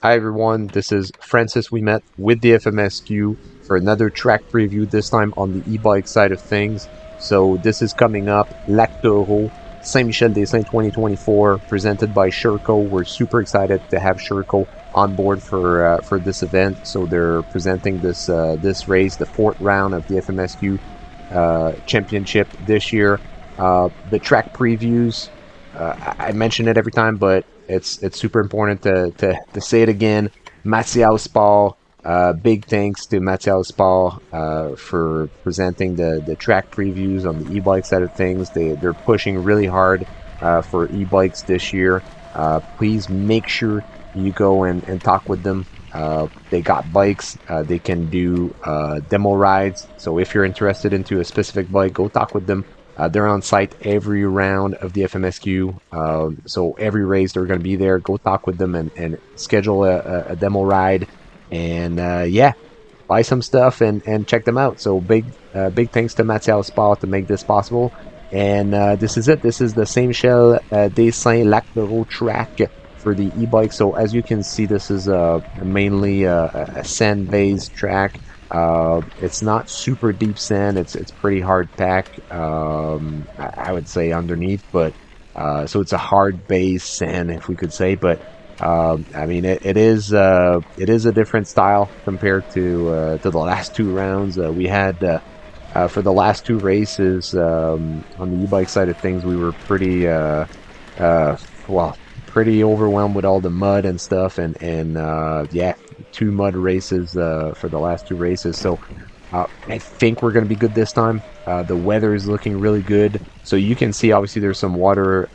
Hi everyone, this is Francis We Met with the FMSQ for another track preview, this time on the e-bike side of things. So this is coming up, Lac Taureau, Saint-Michel-Des-Saints 2024, presented by Sherco. We're super excited to have Sherco on board for this event. So they're presenting this race, the fourth round of the FMSQ championship this year. The track previews, I mention it every time, but it's super important to say it again. Mathias Sport, big thanks to Mathias Sport for presenting the track previews on the e-bike side of things. They're pushing really hard for e-bikes this year. Please make sure you go and talk with them. They got bikes. They can do demo rides. So if you're interested into a specific bike, go talk with them. They're on site every round of the FMSQ. So every race they're going to be there. Go talk with them and schedule a demo ride. And yeah, buy some stuff and check them out. So big thanks to Mathias Sport to make this possible. And this is it. This is the Saint-Michel-Des-Saints Lac Taureau track for the e-bike. So as you can see, this is mainly a sand-based track. It's not super deep sand. It's pretty hard pack. I would say underneath, but so it's a hard base sand, if we could say. But I mean, it is a different style compared to the last two rounds we had. For the last two races on the e-bike side of things, we were pretty pretty overwhelmed with all the mud and stuff, and yeah, two mud races for the last two races. So I think we're going to be good this time. The weather is looking really good, so you can see obviously there's some water.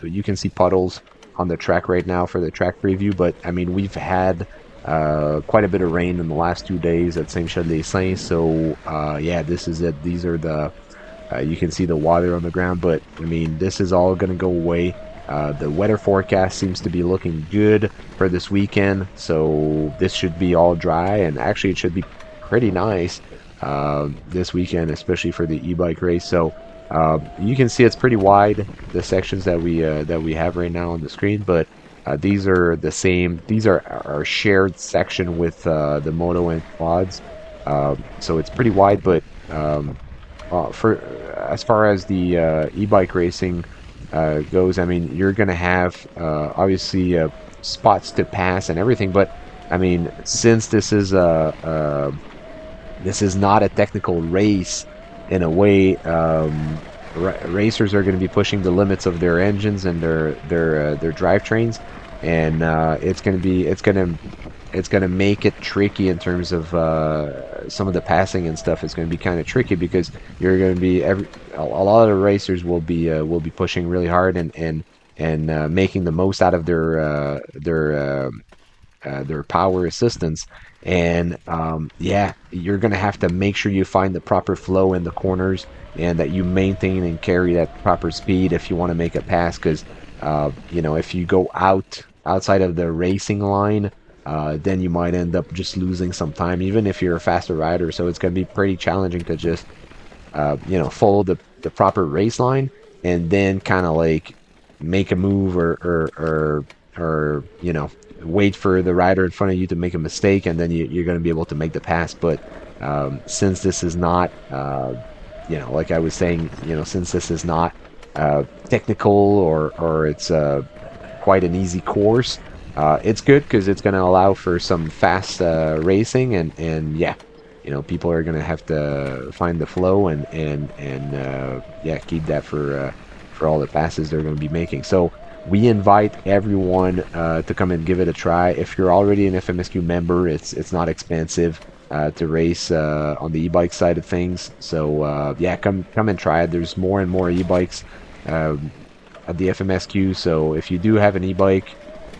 You can see puddles on the track right now for the track preview, but I mean we've had quite a bit of rain in the last 2 days at Saint-Michel-Des-Saints. So yeah, this is it. These are the you can see the water on the ground, but I mean this is all going to go away. The weather forecast seems to be looking good for this weekend, so this should be all dry, and actually it should be pretty nice this weekend, especially for the e-bike race. So you can see it's pretty wide, the sections that we have right now on the screen, but these are the same. These are our shared section with the moto and quads, so it's pretty wide. But for as far as the e-bike racing goes, I mean, you're gonna have obviously spots to pass and everything, but I mean, since this is not a technical race in a way, racers are going to be pushing the limits of their engines and their drivetrains, and it's gonna make it tricky in terms of some of the passing and stuff. It's going to be kind of tricky because you're going to be a lot of racers will be pushing really hard and making the most out of their power assistance. And yeah, you're going to have to make sure you find the proper flow in the corners and that you maintain and carry that proper speed if you want to make a pass, because you know, if you go outside of the racing line, then you might end up just losing some time, even if you're a faster rider. So it's going to be pretty challenging to just you know, follow the proper race line and then kind of like make a move or you know, wait for the rider in front of you to make a mistake, and then you're going to be able to make the pass. But since this is not you know, like I was saying, you know, since this is not technical or it's quite an easy course, it's good because it's going to allow for some fast racing, and yeah, you know, people are going to have to find the flow and yeah, keep that for all the passes they're going to be making. So we invite everyone to come and give it a try. If you're already an FMSQ member, it's not expensive to race on the e-bike side of things. So yeah, come and try it. There's more and more e-bikes at the FMSQ. So if you do have an e-bike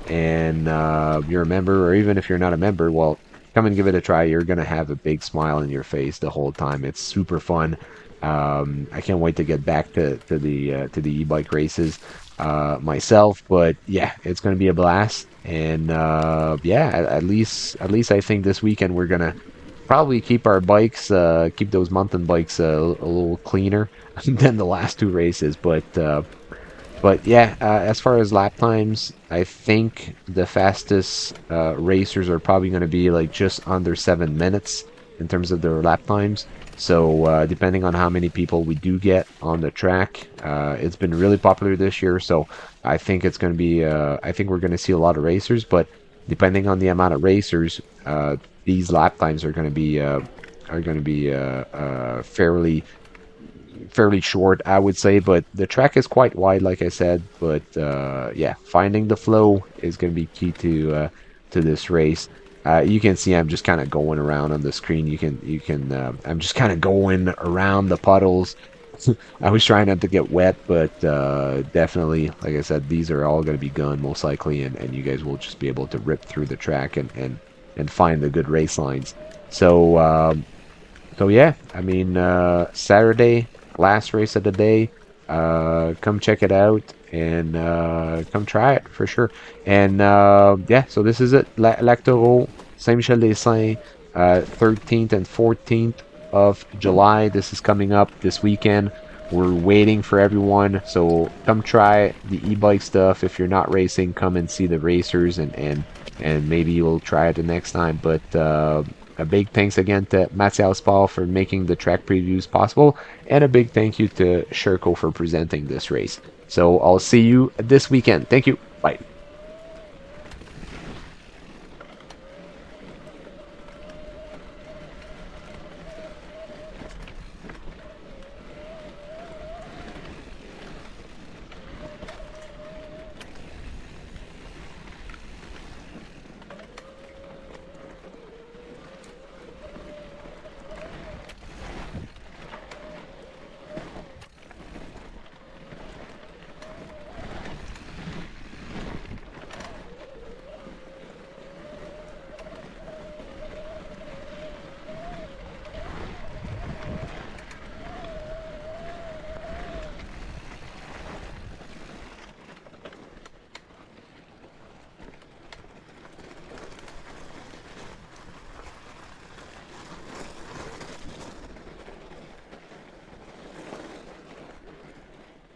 and you're a member, or even if you're not a member, well, come and give it a try. You're gonna have a big smile on your face the whole time. It's super fun. I can't wait to get back to the e-bike races myself. But yeah, it's gonna be a blast. And yeah, at least I think this weekend we're gonna probably keep our bikes, keep those mountain bikes a little cleaner than the last two races. But But yeah, as far as lap times, I think the fastest racers are probably going to be like just under 7 minutes in terms of their lap times. So depending on how many people we do get on the track, it's been really popular this year. So I think it's going to be, I think we're going to see a lot of racers. But depending on the amount of racers, these lap times are going to be fairly short, I would say, but the track is quite wide, like I said. But yeah, finding the flow is going to be key to this race. You can see I'm just kind of going around on the screen. I'm just kind of going around the puddles. I was trying not to get wet, but definitely, like I said, these are all going to be gone most likely, and you guys will just be able to rip through the track and find the good race lines. So so yeah, I mean, Saturday, last race of the day. Come check it out and come try it for sure. And yeah, so this is it. Lac Taureau, Saint-Michel-Des-Saints, 13th and 14th of July. This is coming up this weekend. We're waiting for everyone, so come try the e-bike stuff. If you're not racing, come and see the racers, and maybe you'll try it the next time. But a big thanks again to Mathias Sport for making the track previews possible, and a big thank you to Sherco for presenting this race. So I'll see you this weekend. Thank you. Bye.